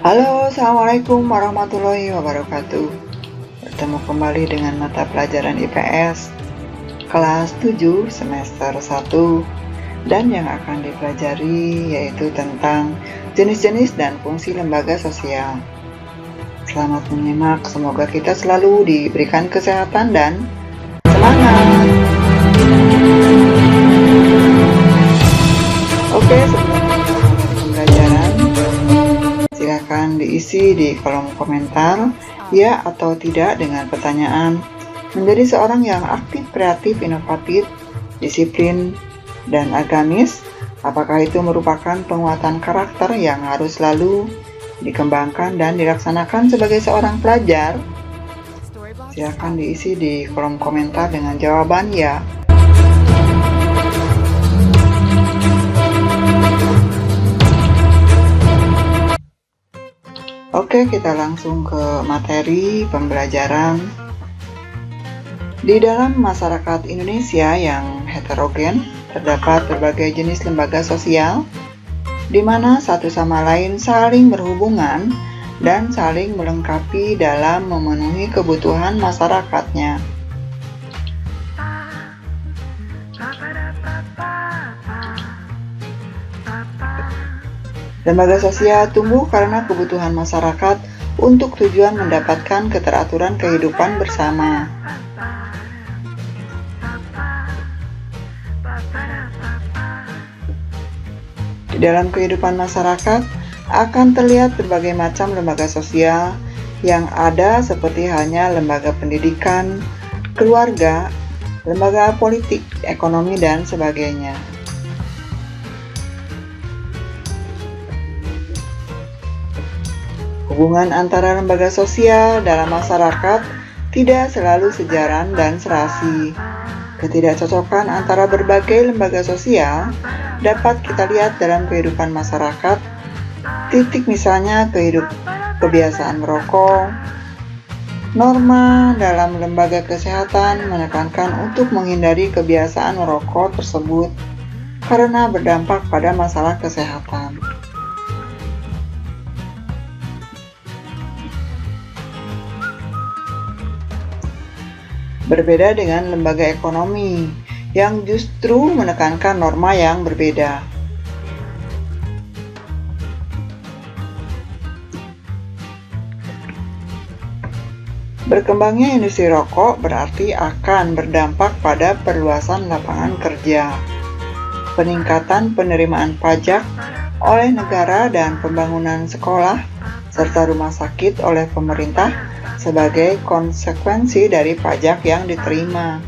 Halo, Assalamualaikum warahmatullahi wabarakatuh. Bertemu kembali dengan mata pelajaran IPS kelas 7 semester 1 dan yang akan dipelajari yaitu tentang jenis-jenis dan fungsi lembaga sosial. Selamat menyimak, semoga kita selalu diberikan kesehatan dan semangat. Oke, sebelum kita mulai pembelajaran, silakan diisi di kolom komentar ya atau tidak dengan pertanyaan. Menjadi seorang yang aktif, kreatif, inovatif, disiplin, dan agamis, apakah itu merupakan penguatan karakter yang harus selalu dikembangkan dan dilaksanakan sebagai seorang pelajar? Silakan diisi di kolom komentar dengan jawaban ya. Oke, kita langsung ke materi pembelajaran. Di dalam masyarakat Indonesia yang heterogen, terdapat berbagai jenis lembaga sosial, di mana satu sama lain saling berhubungan dan saling melengkapi dalam memenuhi kebutuhan masyarakatnya. Lembaga sosial tumbuh karena kebutuhan masyarakat untuk tujuan mendapatkan keteraturan kehidupan bersama. Di dalam kehidupan masyarakat akan terlihat berbagai macam lembaga sosial yang ada seperti hanya lembaga pendidikan, keluarga, lembaga politik, ekonomi, dan sebagainya. Hubungan antara lembaga sosial dalam masyarakat tidak selalu sejalan dan serasi. Ketidakcocokan antara berbagai lembaga sosial dapat kita lihat dalam kehidupan masyarakat. Titik misalnya kebiasaan merokok. Norma dalam lembaga kesehatan menekankan untuk menghindari kebiasaan merokok tersebut karena berdampak pada masalah kesehatan. Berbeda dengan lembaga ekonomi yang justru menekankan norma yang berbeda. Berkembangnya industri rokok berarti akan berdampak pada perluasan lapangan kerja, peningkatan penerimaan pajak oleh negara dan pembangunan sekolah serta rumah sakit oleh pemerintah sebagai konsekuensi dari pajak yang diterima.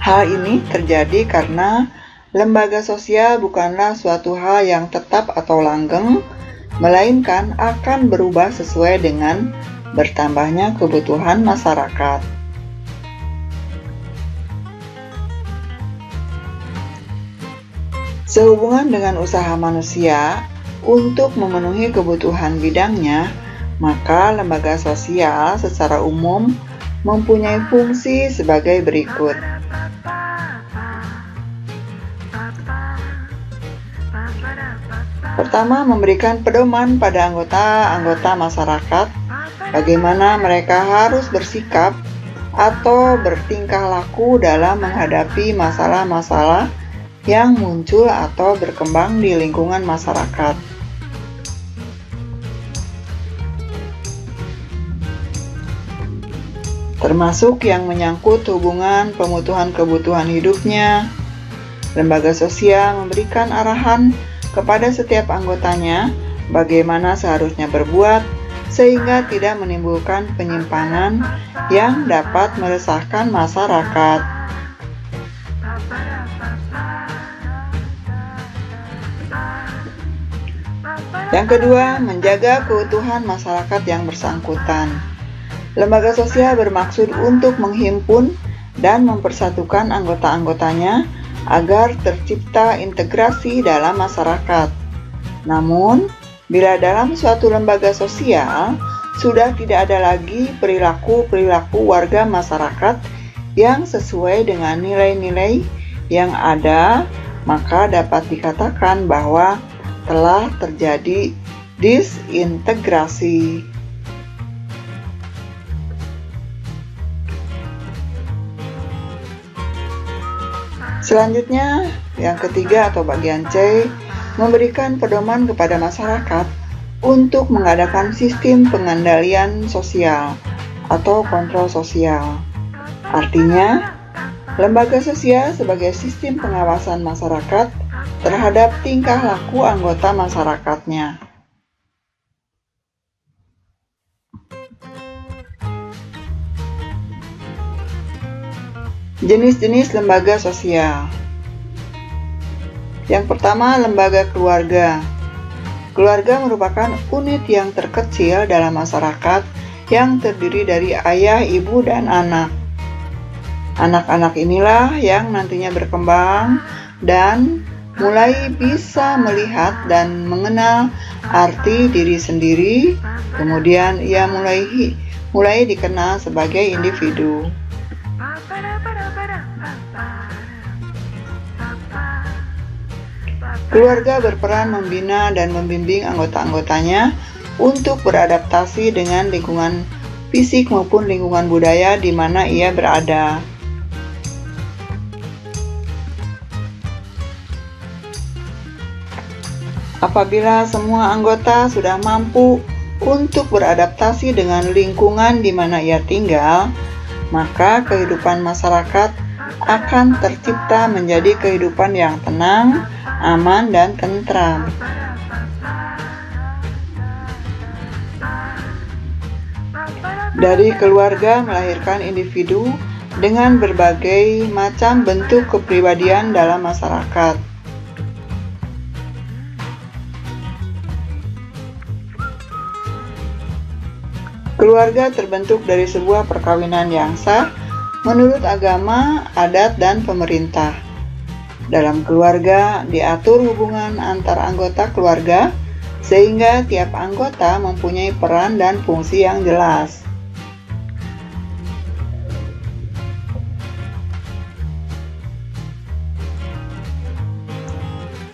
Hal ini terjadi karena lembaga sosial bukanlah suatu hal yang tetap atau langgeng, melainkan akan berubah sesuai dengan bertambahnya kebutuhan masyarakat. Sehubungan dengan usaha manusia untuk memenuhi kebutuhan bidangnya, maka lembaga sosial secara umum mempunyai fungsi sebagai berikut. Pertama, memberikan pedoman pada anggota-anggota masyarakat bagaimana mereka harus bersikap atau bertingkah laku dalam menghadapi masalah-masalah yang muncul atau berkembang di lingkungan masyarakat. Termasuk yang menyangkut hubungan pemenuhan kebutuhan hidupnya. Lembaga sosial memberikan arahan kepada setiap anggotanya bagaimana seharusnya berbuat sehingga tidak menimbulkan penyimpangan yang dapat meresahkan masyarakat. Yang kedua, menjaga keutuhan masyarakat yang bersangkutan. Lembaga sosial bermaksud untuk menghimpun dan mempersatukan anggota-anggotanya agar tercipta integrasi dalam masyarakat. Namun, bila dalam suatu lembaga sosial sudah tidak ada lagi perilaku-perilaku warga masyarakat yang sesuai dengan nilai-nilai yang ada, maka dapat dikatakan bahwa telah terjadi disintegrasi. Selanjutnya, yang ketiga atau bagian C, memberikan pedoman kepada masyarakat untuk mengadakan sistem pengendalian sosial atau kontrol sosial. Artinya, lembaga sosial sebagai sistem pengawasan masyarakat terhadap tingkah laku anggota masyarakatnya. Jenis-jenis lembaga sosial. Yang pertama, lembaga keluarga. Keluarga merupakan unit yang terkecil dalam masyarakat yang terdiri dari ayah, ibu, dan anak. Anak-anak inilah yang nantinya berkembang dan mulai bisa melihat dan mengenal arti diri sendiri, kemudian ia mulai dikenal sebagai individu. Keluarga berperan membina dan membimbing anggota-anggotanya untuk beradaptasi dengan lingkungan fisik maupun lingkungan budaya di mana ia berada. Apabila semua anggota sudah mampu untuk beradaptasi dengan lingkungan di mana ia tinggal, maka kehidupan masyarakat akan tercipta menjadi kehidupan yang tenang, aman, dan tentram. Dari keluarga melahirkan individu dengan berbagai macam bentuk kepribadian dalam masyarakat. Keluarga terbentuk dari sebuah perkawinan yang sah menurut agama, adat, dan pemerintah. Dalam keluarga diatur hubungan antar anggota keluarga sehingga tiap anggota mempunyai peran dan fungsi yang jelas.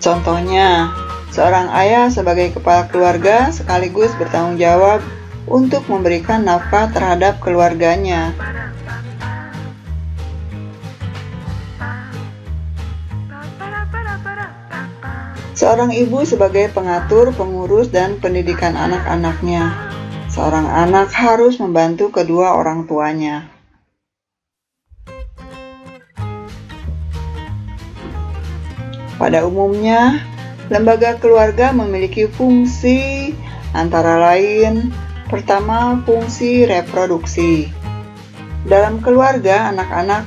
Contohnya, seorang ayah sebagai kepala keluarga sekaligus bertanggung jawab untuk memberikan nafkah terhadap keluarganya. Seorang ibu sebagai pengatur, pengurus, dan pendidikan anak-anaknya. Seorang anak harus membantu kedua orang tuanya. Pada umumnya, lembaga keluarga memiliki fungsi antara lain: pertama, fungsi reproduksi. Dalam keluarga, anak-anak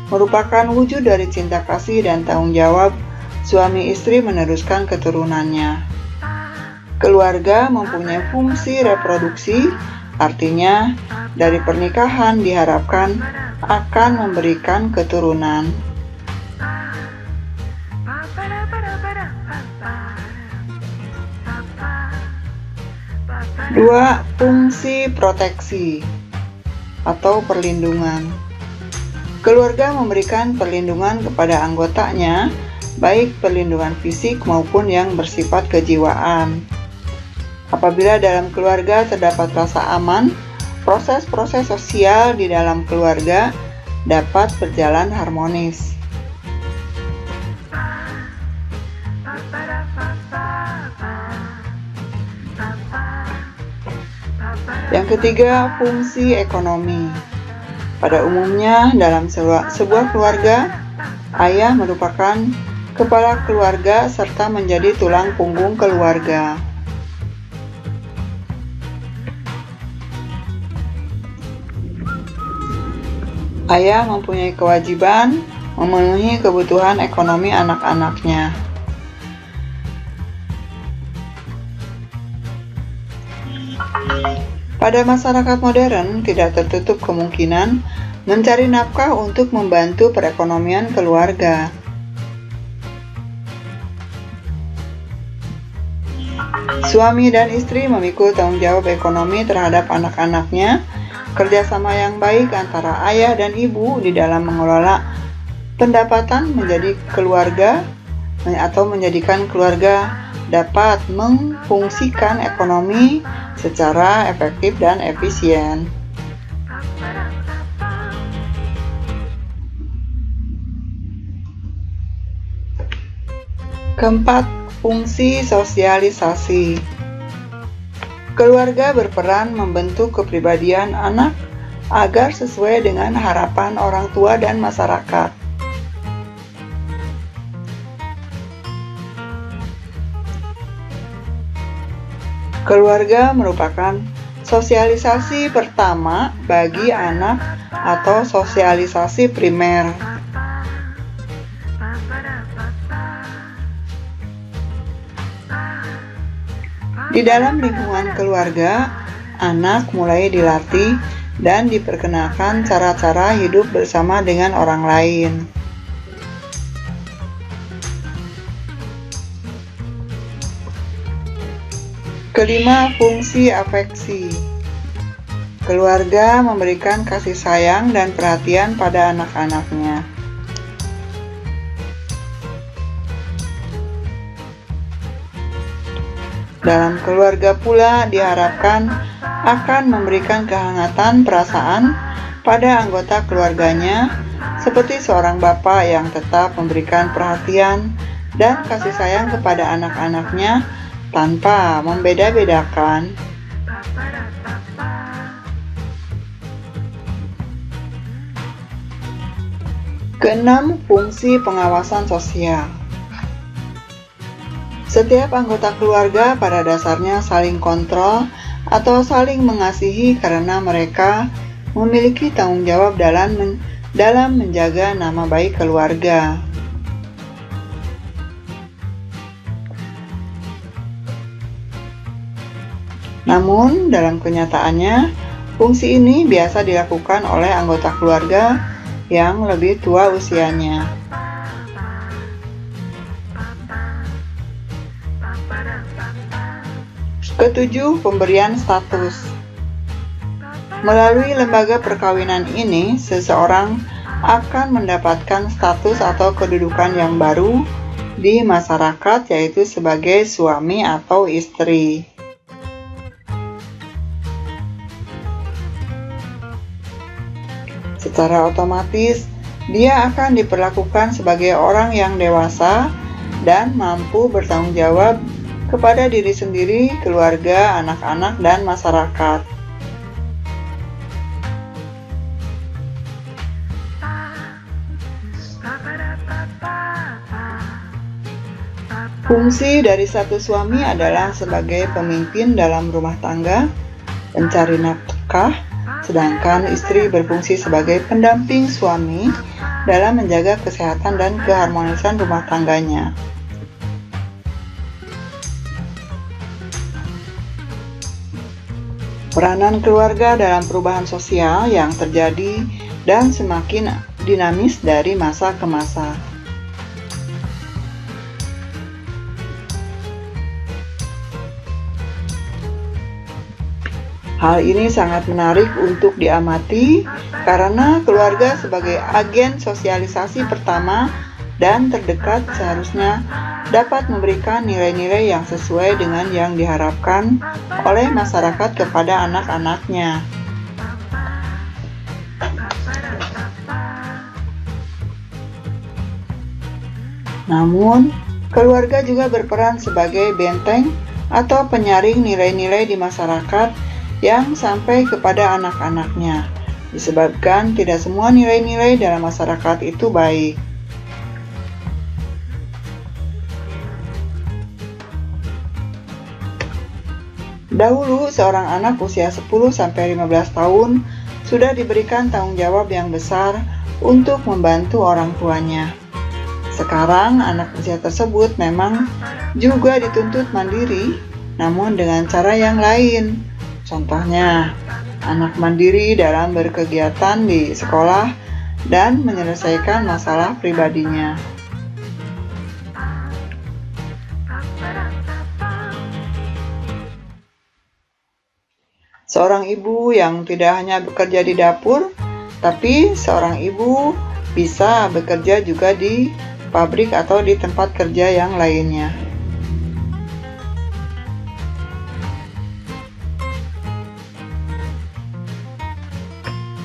merupakan wujud dari cinta kasih dan tanggung jawab suami istri meneruskan keturunannya. Keluarga mempunyai fungsi reproduksi, artinya dari pernikahan diharapkan akan memberikan keturunan. Dua, fungsi proteksi atau perlindungan. Keluarga memberikan perlindungan kepada anggotanya, baik perlindungan fisik maupun yang bersifat kejiwaan. Apabila dalam keluarga terdapat rasa aman, proses-proses sosial di dalam keluarga dapat berjalan harmonis. Yang ketiga, fungsi ekonomi. Pada umumnya, dalam sebuah keluarga, ayah merupakan kepala keluarga serta menjadi tulang punggung keluarga. Ayah mempunyai kewajiban memenuhi kebutuhan ekonomi anak-anaknya. Pada masyarakat modern, tidak tertutup kemungkinan mencari nafkah untuk membantu perekonomian keluarga. Suami dan istri memikul tanggung jawab ekonomi terhadap anak-anaknya. Kerjasama yang baik antara ayah dan ibu di dalam mengelola Pendapatan menjadi keluarga atau menjadikan keluarga dapat memfungsikan ekonomi secara efektif dan efisien. Keempat, fungsi sosialisasi. Keluarga berperan membentuk kepribadian anak agar sesuai dengan harapan orang tua dan masyarakat. Keluarga merupakan sosialisasi pertama bagi anak atau sosialisasi primer. Di dalam lingkungan keluarga, anak mulai dilatih dan diperkenalkan cara-cara hidup bersama dengan orang lain. Kelima, fungsi afeksi. Keluarga memberikan kasih sayang dan perhatian pada anak-anaknya. Dalam keluarga pula diharapkan akan memberikan kehangatan perasaan pada anggota keluarganya, seperti seorang bapak yang tetap memberikan perhatian dan kasih sayang kepada anak-anaknya tanpa membeda-bedakan. Keenam, fungsi pengawasan sosial. Setiap anggota keluarga pada dasarnya saling kontrol atau saling mengasihi karena mereka memiliki tanggung jawab dalam menjaga nama baik keluarga. Namun, dalam kenyataannya, fungsi ini biasa dilakukan oleh anggota keluarga yang lebih tua usianya. Ketujuh, pemberian status. Melalui lembaga perkawinan ini, seseorang akan mendapatkan status atau kedudukan yang baru di masyarakat, yaitu sebagai suami atau istri. Secara otomatis, dia akan diperlakukan sebagai orang yang dewasa dan mampu bertanggung jawab kepada diri sendiri, keluarga, anak-anak, dan masyarakat. Fungsi dari satu suami adalah sebagai pemimpin dalam rumah tangga, pencari nafkah, sedangkan istri berfungsi sebagai pendamping suami dalam menjaga kesehatan dan keharmonisan rumah tangganya. Peranan keluarga dalam perubahan sosial yang terjadi dan semakin dinamis dari masa ke masa. Hal ini sangat menarik untuk diamati karena keluarga sebagai agen sosialisasi pertama dan terdekat seharusnya dapat memberikan nilai-nilai yang sesuai dengan yang diharapkan oleh masyarakat kepada anak-anaknya. Namun, keluarga juga berperan sebagai benteng atau penyaring nilai-nilai di masyarakat yang sampai kepada anak-anaknya, disebabkan tidak semua nilai-nilai dalam masyarakat itu baik. Dahulu, seorang anak usia 10-15 tahun sudah diberikan tanggung jawab yang besar untuk membantu orang tuanya. Sekarang, anak usia tersebut memang juga dituntut mandiri, namun dengan cara yang lain. Contohnya, anak mandiri dalam berkegiatan di sekolah dan menyelesaikan masalah pribadinya. Seorang ibu yang tidak hanya bekerja di dapur, tapi seorang ibu bisa bekerja juga di pabrik atau di tempat kerja yang lainnya.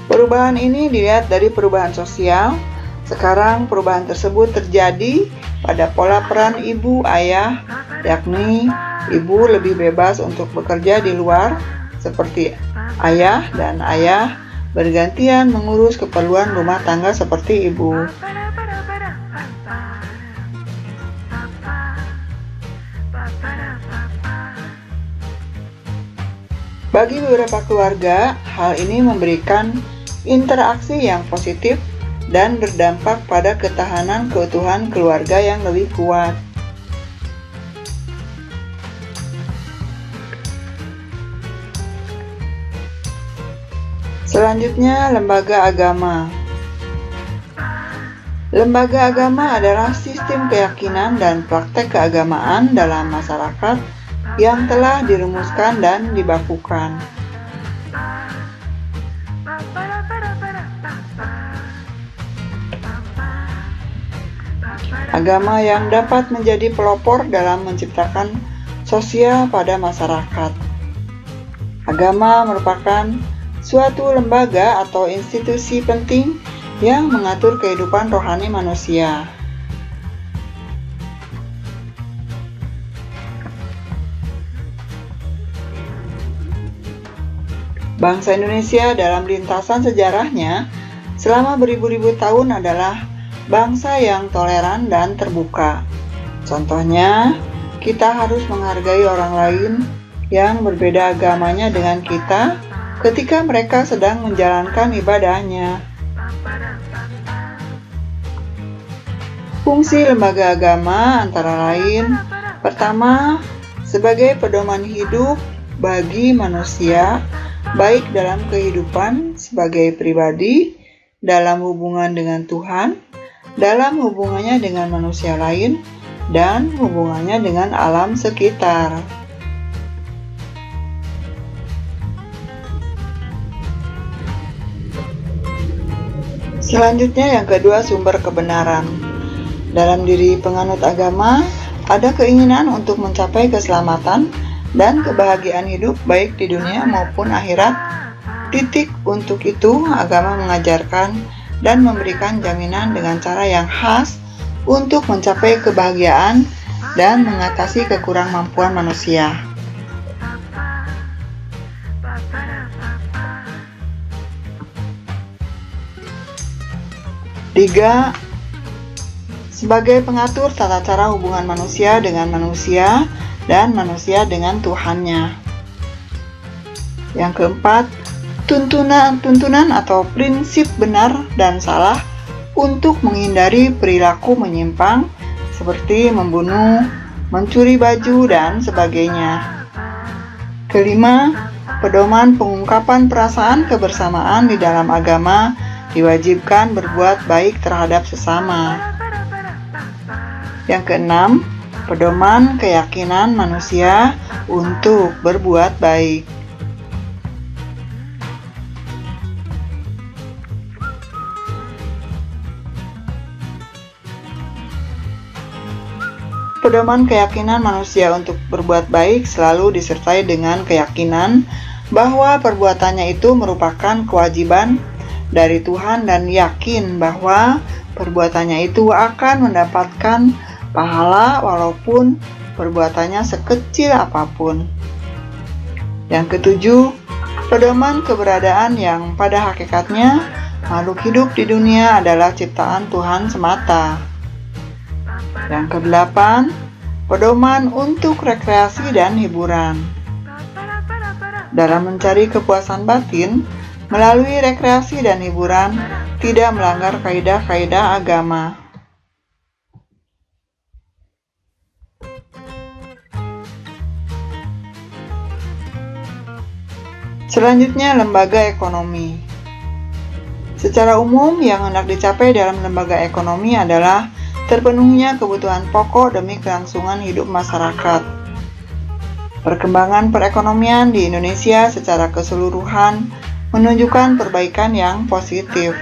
Perubahan ini dilihat dari perubahan sosial. Sekarang perubahan tersebut terjadi pada pola peran ibu ayah, yakni ibu lebih bebas untuk bekerja di luar, seperti ayah dan ayah bergantian mengurus keperluan rumah tangga seperti ibu. Bagi beberapa keluarga, hal ini memberikan interaksi yang positif dan berdampak pada ketahanan keutuhan keluarga yang lebih kuat. Selanjutnya, lembaga agama. Lembaga agama adalah sistem keyakinan dan praktek keagamaan dalam masyarakat yang telah dirumuskan dan dibakukan. Agama yang dapat menjadi pelopor dalam menciptakan sosial pada masyarakat. Agama merupakan suatu lembaga atau institusi penting yang mengatur kehidupan rohani manusia. Bangsa Indonesia dalam lintasan sejarahnya selama beribu-ribu tahun adalah bangsa yang toleran dan terbuka. Contohnya, kita harus menghargai orang lain yang berbeda agamanya dengan kita ketika mereka sedang menjalankan ibadahnya. Fungsi lembaga agama antara lain, pertama, sebagai pedoman hidup bagi manusia, baik dalam kehidupan sebagai pribadi, dalam hubungan dengan Tuhan, dalam hubungannya dengan manusia lain, dan hubungannya dengan alam sekitar. Selanjutnya yang kedua, sumber kebenaran. Dalam diri penganut agama, ada keinginan untuk mencapai keselamatan dan kebahagiaan hidup baik di dunia maupun akhirat. Untuk itu, agama mengajarkan dan memberikan jaminan dengan cara yang khas untuk mencapai kebahagiaan dan mengatasi kekurangmampuan manusia. Tiga, sebagai pengatur tata cara hubungan manusia dengan manusia dan manusia dengan Tuhannya. Yang keempat, tuntunan atau prinsip benar dan salah untuk menghindari perilaku menyimpang seperti membunuh, mencuri baju, dan sebagainya. Kelima, pedoman pengungkapan perasaan kebersamaan di dalam agama diwajibkan berbuat baik terhadap sesama. Yang keenam, pedoman keyakinan manusia untuk berbuat baik. Pedoman keyakinan manusia untuk berbuat baik selalu disertai dengan keyakinan bahwa perbuatannya itu merupakan kewajiban dari Tuhan dan yakin bahwa perbuatannya itu akan mendapatkan pahala walaupun perbuatannya sekecil apapun. Yang ketujuh, pedoman keberadaan yang pada hakikatnya makhluk hidup di dunia adalah ciptaan Tuhan semata. Yang kedelapan, pedoman untuk rekreasi dan hiburan. Dalam mencari kepuasan batin, melalui rekreasi dan hiburan, tidak melanggar kaidah-kaidah agama. Selanjutnya, lembaga ekonomi. Secara umum, yang hendak dicapai dalam lembaga ekonomi adalah terpenuhinya kebutuhan pokok demi kelangsungan hidup masyarakat. Perkembangan perekonomian di Indonesia secara keseluruhan menunjukkan perbaikan yang positif.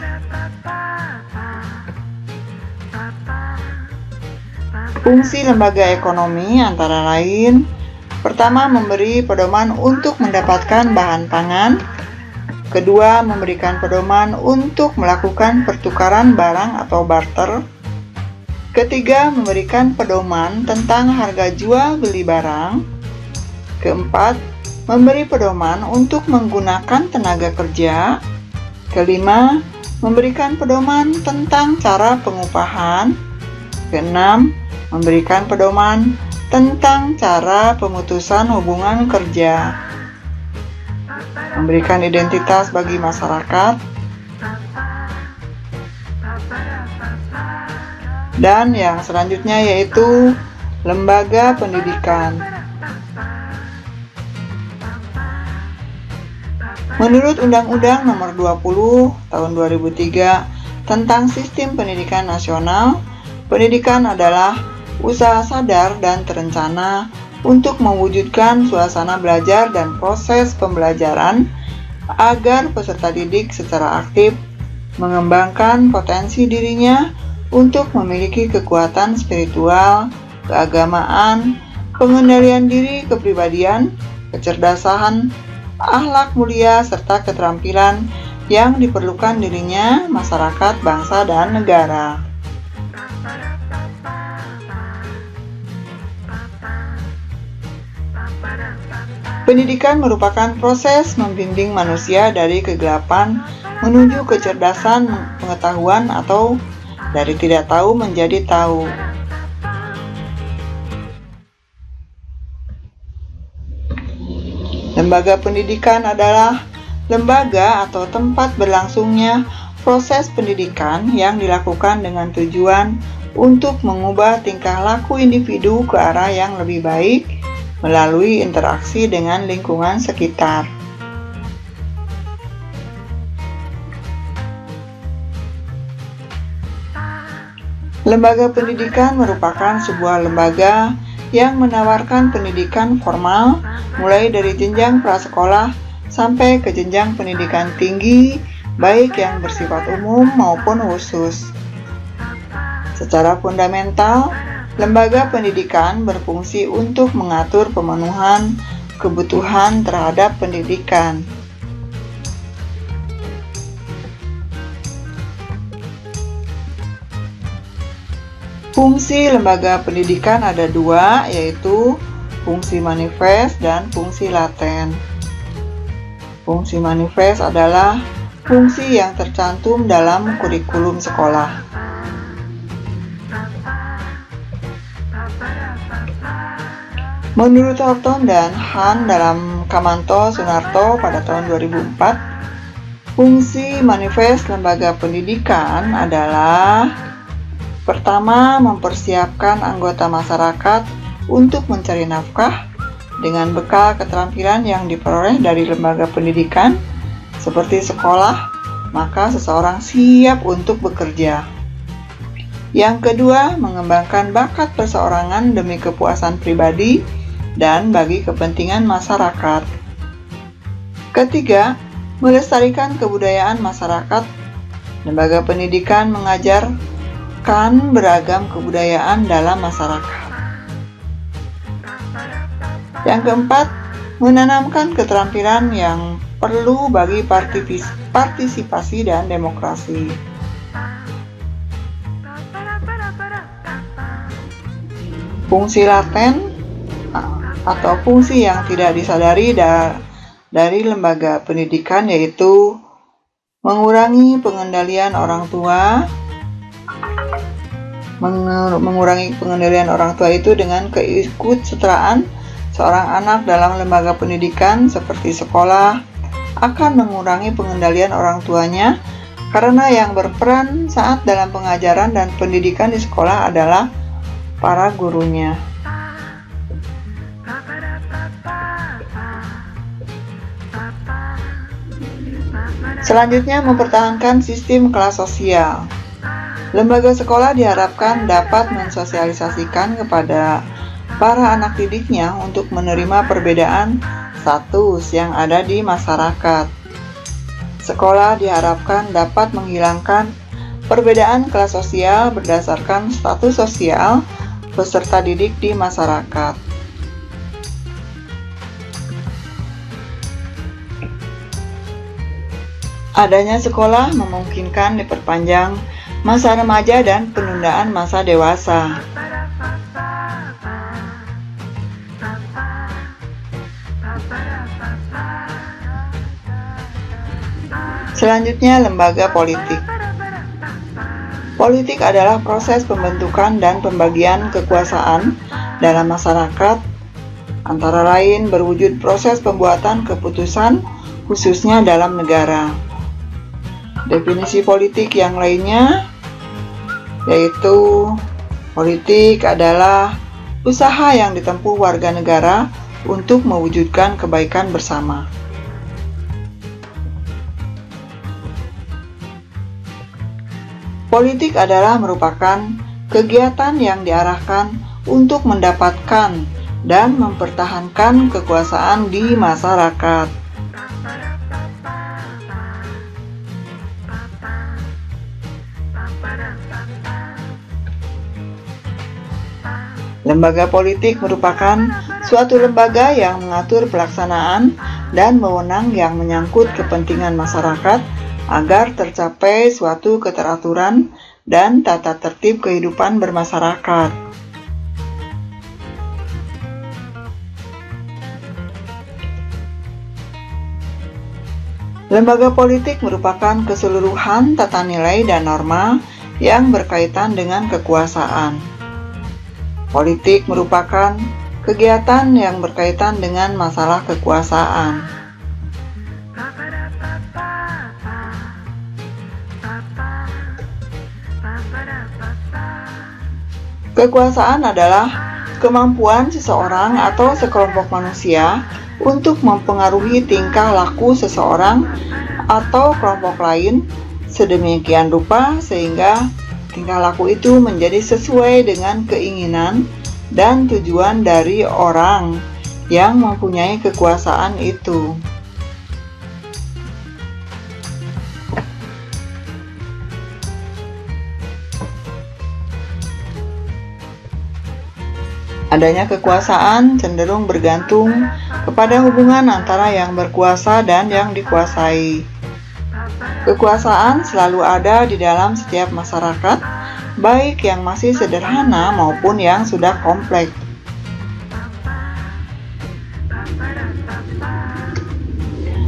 Fungsi lembaga ekonomi antara lain: pertama, memberi pedoman untuk mendapatkan bahan pangan. Kedua, memberikan pedoman untuk melakukan pertukaran barang atau barter. Ketiga, memberikan pedoman tentang harga jual beli barang. Keempat, memberi pedoman untuk menggunakan tenaga kerja. Kelima, memberikan pedoman tentang cara pengupahan. Keenam, memberikan pedoman tentang cara pemutusan hubungan kerja. Memberikan identitas bagi masyarakat. Dan yang selanjutnya yaitu lembaga pendidikan. Menurut Undang-Undang Nomor 20 Tahun 2003 tentang Sistem Pendidikan Nasional, pendidikan adalah usaha sadar dan terencana untuk mewujudkan suasana belajar dan proses pembelajaran agar peserta didik secara aktif mengembangkan potensi dirinya untuk memiliki kekuatan spiritual, keagamaan, pengendalian diri kepribadian, kecerdasan, akhlak mulia, serta keterampilan yang diperlukan dirinya, masyarakat, bangsa, dan negara. Pendidikan merupakan proses membimbing manusia dari kegelapan menuju kecerdasan pengetahuan atau dari tidak tahu menjadi tahu. Lembaga pendidikan adalah lembaga atau tempat berlangsungnya proses pendidikan yang dilakukan dengan tujuan untuk mengubah tingkah laku individu ke arah yang lebih baik melalui interaksi dengan lingkungan sekitar. Lembaga pendidikan merupakan sebuah lembaga yang menawarkan pendidikan formal mulai dari jenjang prasekolah sampai ke jenjang pendidikan tinggi, baik yang bersifat umum maupun khusus. Secara fundamental, lembaga pendidikan berfungsi untuk mengatur pemenuhan kebutuhan terhadap pendidikan. Fungsi lembaga pendidikan ada dua, yaitu fungsi manifest dan fungsi laten. Fungsi manifest adalah fungsi yang tercantum dalam kurikulum sekolah. Menurut Horton dan Han dalam Kamanto Sunarto pada tahun 2004, fungsi manifest lembaga pendidikan adalah: pertama, mempersiapkan anggota masyarakat untuk mencari nafkah dengan bekal keterampilan yang diperoleh dari lembaga pendidikan seperti sekolah, maka seseorang siap untuk bekerja. Yang kedua, mengembangkan bakat perseorangan demi kepuasan pribadi dan bagi kepentingan masyarakat. Ketiga, melestarikan kebudayaan masyarakat. Lembaga pendidikan mengajarkan beragam kebudayaan dalam masyarakat. Yang keempat, menanamkan keterampilan yang perlu bagi partisipasi dan demokrasi. Fungsi laten atau fungsi yang tidak disadari dari lembaga pendidikan yaitu mengurangi pengendalian orang tua. Mengurangi pengendalian orang tua itu dengan keikutsertaan seorang anak dalam lembaga pendidikan seperti sekolah akan mengurangi pengendalian orang tuanya, karena yang berperan saat dalam pengajaran dan pendidikan di sekolah adalah para gurunya. Selanjutnya, mempertahankan sistem kelas sosial. Lembaga sekolah diharapkan dapat mensosialisasikan kepada para anak didiknya untuk menerima perbedaan status yang ada di masyarakat. Sekolah diharapkan dapat menghilangkan perbedaan kelas sosial berdasarkan status sosial peserta didik di masyarakat. Adanya sekolah memungkinkan diperpanjang masa remaja dan penundaan masa dewasa. Selanjutnya, lembaga politik. Politik adalah proses pembentukan dan pembagian kekuasaan dalam masyarakat, antara lain berwujud proses pembuatan keputusan khususnya dalam negara. Definisi politik yang lainnya yaitu politik adalah usaha yang ditempuh warga negara untuk mewujudkan kebaikan bersama. Politik adalah merupakan kegiatan yang diarahkan untuk mendapatkan dan mempertahankan kekuasaan di masyarakat. Lembaga politik merupakan suatu lembaga yang mengatur pelaksanaan dan wewenang yang menyangkut kepentingan masyarakat agar tercapai suatu keteraturan dan tata tertib kehidupan bermasyarakat. Lembaga politik merupakan keseluruhan tata nilai dan norma yang berkaitan dengan kekuasaan. Politik merupakan kegiatan yang berkaitan dengan masalah kekuasaan. Kekuasaan adalah kemampuan seseorang atau sekelompok manusia untuk mempengaruhi tingkah laku seseorang atau kelompok lain sedemikian rupa sehingga tingkah laku itu menjadi sesuai dengan keinginan dan tujuan dari orang yang mempunyai kekuasaan itu. Adanya kekuasaan cenderung bergantung kepada hubungan antara yang berkuasa dan yang dikuasai. Kekuasaan selalu ada di dalam setiap masyarakat, baik yang masih sederhana maupun yang sudah kompleks.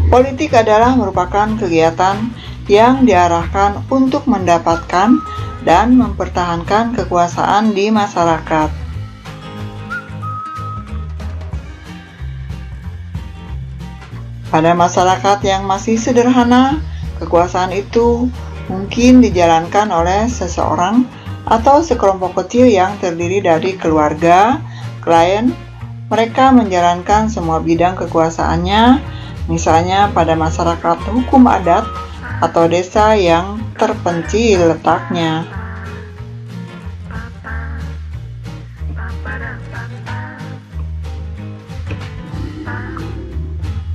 Politik adalah merupakan kegiatan yang diarahkan untuk mendapatkan dan mempertahankan kekuasaan di masyarakat. Pada masyarakat yang masih sederhana, kekuasaan itu mungkin dijalankan oleh seseorang atau sekelompok kecil yang terdiri dari keluarga, klien. Mereka menjalankan semua bidang kekuasaannya, misalnya pada masyarakat hukum adat atau desa yang terpencil letaknya.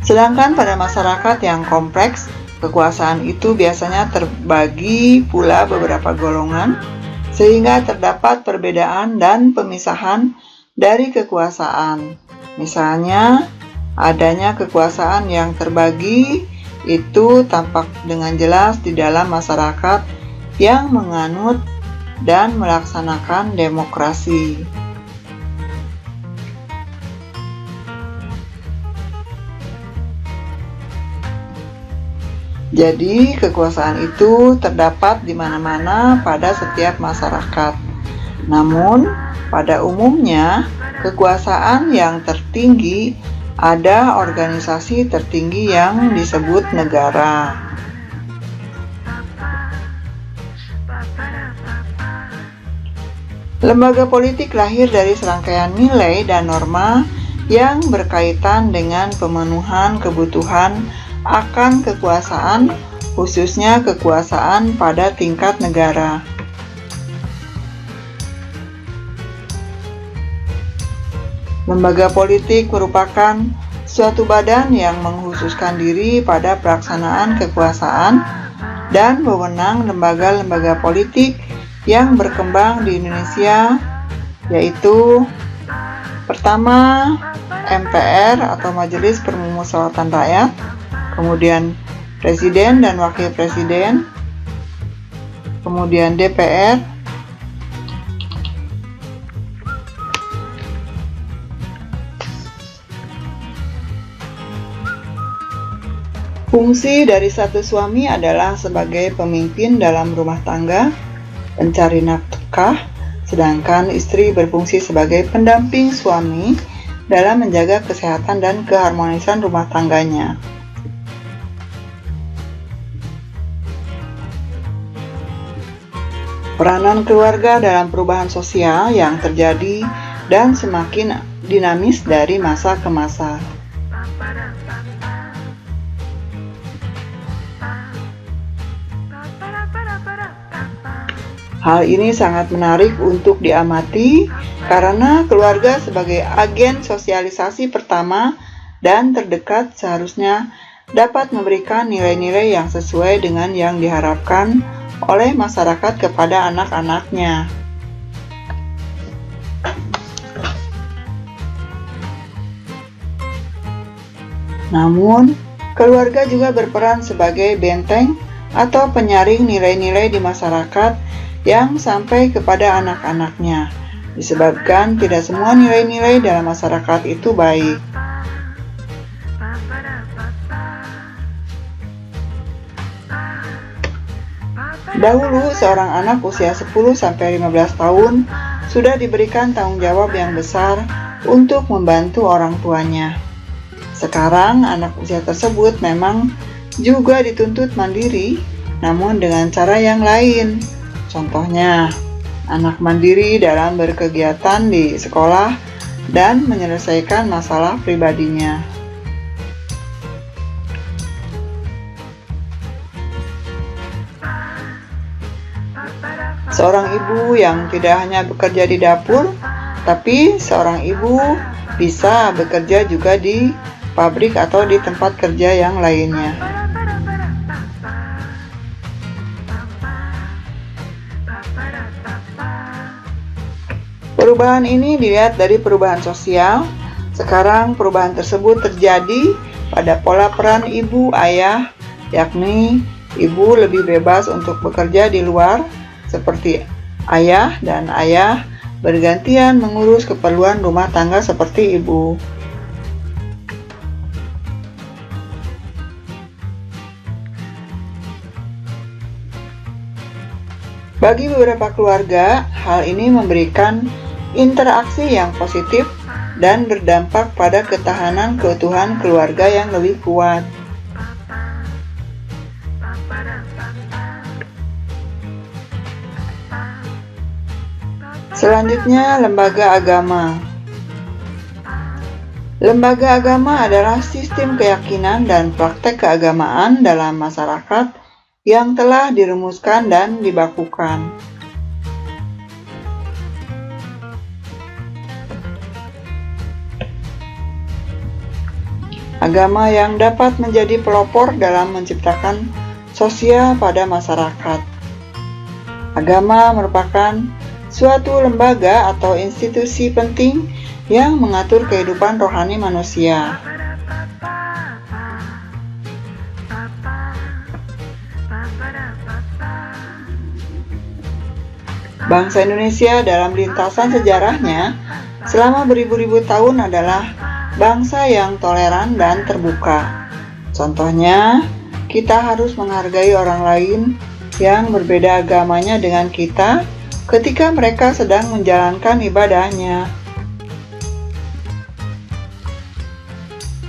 Sedangkan pada masyarakat yang kompleks, kekuasaan itu biasanya terbagi pula beberapa golongan, sehingga terdapat perbedaan dan pemisahan dari kekuasaan. Misalnya, adanya kekuasaan yang terbagi itu tampak dengan jelas di dalam masyarakat yang menganut dan melaksanakan demokrasi. Jadi, kekuasaan itu terdapat di mana-mana pada setiap masyarakat. Namun, pada umumnya, kekuasaan yang tertinggi ada organisasi tertinggi yang disebut negara. Lembaga politik lahir dari serangkaian nilai dan norma yang berkaitan dengan pemenuhan kebutuhan akan kekuasaan, khususnya kekuasaan pada tingkat negara. Lembaga politik merupakan suatu badan yang mengkhususkan diri pada pelaksanaan kekuasaan dan wewenang lembaga-lembaga politik yang berkembang di Indonesia yaitu pertama MPR atau Majelis Permusyawaratan Rakyat, kemudian Presiden dan Wakil Presiden, kemudian DPR, fungsi dari satu suami adalah sebagai pemimpin dalam rumah tangga, pencari nafkah, sedangkan istri berfungsi sebagai pendamping suami dalam menjaga kesehatan dan keharmonisan rumah tangganya. Peranan keluarga dalam perubahan sosial yang terjadi dan semakin dinamis dari masa ke masa. Hal ini sangat menarik untuk diamati karena keluarga sebagai agen sosialisasi pertama dan terdekat seharusnya dapat memberikan nilai-nilai yang sesuai dengan yang diharapkan oleh masyarakat kepada anak-anaknya. Namun, keluarga juga berperan sebagai benteng atau penyaring nilai-nilai di masyarakat yang sampai kepada anak-anaknya, disebabkan tidak semua nilai-nilai dalam masyarakat itu baik. Dahulu, seorang anak usia 10-15 tahun sudah diberikan tanggung jawab yang besar untuk membantu orang tuanya. Sekarang, anak usia tersebut memang juga dituntut mandiri, namun dengan cara yang lain. Contohnya, anak mandiri dalam berkegiatan di sekolah dan menyelesaikan masalah pribadinya. Seorang ibu yang tidak hanya bekerja di dapur, tapi seorang ibu bisa bekerja juga di pabrik atau di tempat kerja yang lainnya. Perubahan ini dilihat dari perubahan sosial. Sekarang perubahan tersebut terjadi pada pola peran ibu ayah, yakni ibu lebih bebas untuk bekerja di luar, seperti ayah dan ayah bergantian mengurus keperluan rumah tangga seperti ibu. Bagi beberapa keluarga, hal ini memberikan interaksi yang positif dan berdampak pada ketahanan keutuhan keluarga yang lebih kuat. Selanjutnya, lembaga agama. Lembaga agama adalah sistem keyakinan dan praktek keagamaan dalam masyarakat yang telah dirumuskan dan dibakukan. Agama yang dapat menjadi pelopor dalam menciptakan sosial pada masyarakat. Agama merupakan suatu lembaga atau institusi penting yang mengatur kehidupan rohani manusia. Bangsa Indonesia dalam lintasan sejarahnya selama beribu-ribu tahun adalah bangsa yang toleran dan terbuka. Contohnya, kita harus menghargai orang lain yang berbeda agamanya dengan kita ketika mereka sedang menjalankan ibadahnya.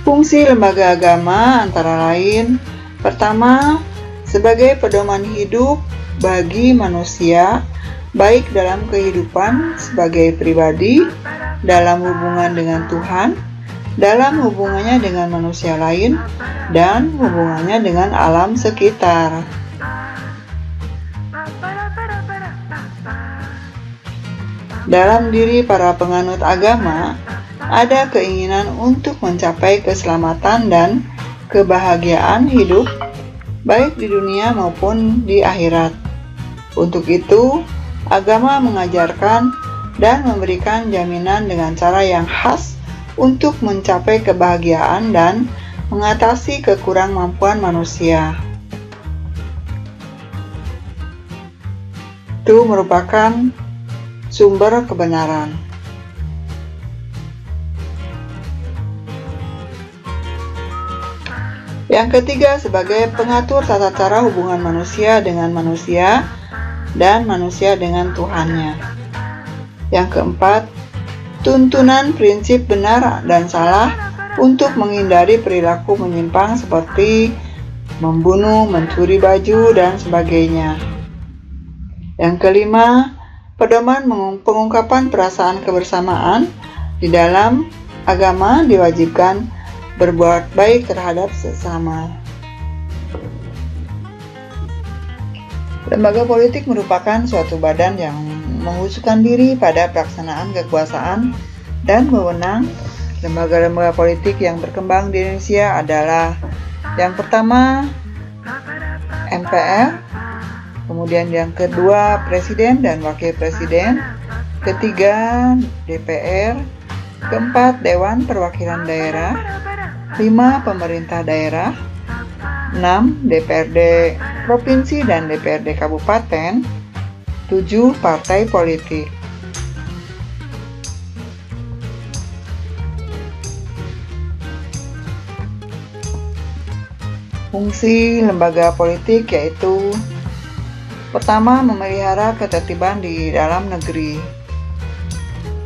Fungsi lembaga agama antara lain, pertama, sebagai pedoman hidup bagi manusia, baik dalam kehidupan sebagai pribadi, dalam hubungan dengan Tuhan, dalam hubungannya dengan manusia lain, dan hubungannya dengan alam sekitar. Dalam diri para penganut agama, ada keinginan untuk mencapai keselamatan dan kebahagiaan hidup, baik di dunia maupun di akhirat. Untuk itu, agama mengajarkan dan memberikan jaminan dengan cara yang khas untuk mencapai kebahagiaan dan mengatasi kekurangmampuan manusia. Itu merupakan sumber kebenaran. Yang ketiga, sebagai pengatur tata cara hubungan manusia dengan manusia dan manusia dengan Tuhannya. Yang keempat, tuntunan prinsip benar dan salah untuk menghindari perilaku menyimpang seperti membunuh, mencuri baju, dan sebagainya. Yang kelima, pedoman pengungkapan perasaan kebersamaan di dalam agama diwajibkan berbuat baik terhadap sesama. Lembaga politik merupakan suatu badan yang menghususkan diri pada pelaksanaan kekuasaan dan wewenang. Lembaga-lembaga politik yang berkembang di Indonesia adalah yang pertama MPR, kemudian yang kedua Presiden dan Wakil Presiden, ketiga DPR, keempat Dewan Perwakilan Daerah, 5 pemerintah daerah, 6 DPRD Provinsi dan DPRD Kabupaten, 7 partai politik. Fungsi lembaga politik yaitu pertama, memelihara ketertiban di dalam negeri.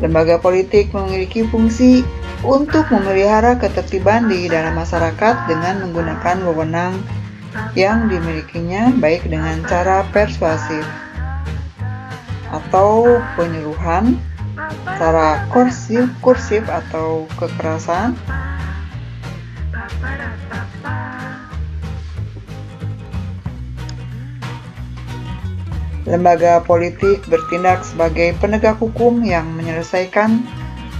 Lembaga politik memiliki fungsi untuk memelihara ketertiban di dalam masyarakat dengan menggunakan wewenang yang dimilikinya, baik dengan cara persuasif atau penyuluhan, cara kursif atau kekerasan, lembaga politik bertindak sebagai penegak hukum yang menyelesaikan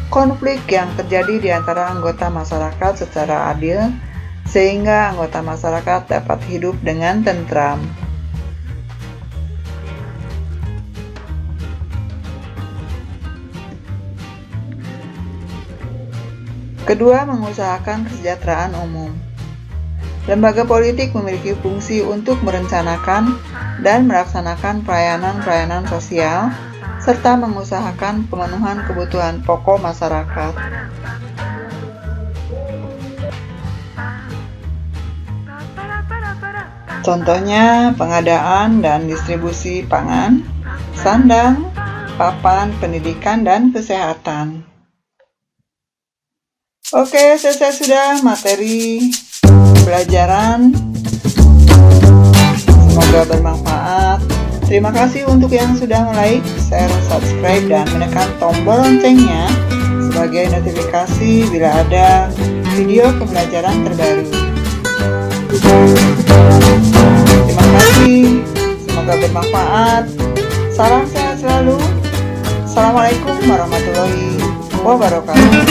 konflik yang terjadi di antara anggota masyarakat secara adil, sehingga anggota masyarakat dapat hidup dengan tentram. Kedua, mengusahakan kesejahteraan umum. Lembaga politik memiliki fungsi untuk merencanakan dan melaksanakan pelayanan-pelayanan sosial, serta mengusahakan pemenuhan kebutuhan pokok masyarakat. Contohnya, pengadaan dan distribusi pangan, sandang, papan, pendidikan, dan kesehatan. Oke, selesai sudah materi pelajaran. Semoga bermanfaat. Terima kasih untuk yang sudah like, share, subscribe, dan menekan tombol loncengnya sebagai notifikasi bila ada video pembelajaran terbaru. Terima kasih. Semoga bermanfaat. Salam sehat selalu. Assalamualaikum warahmatullahi wabarakatuh.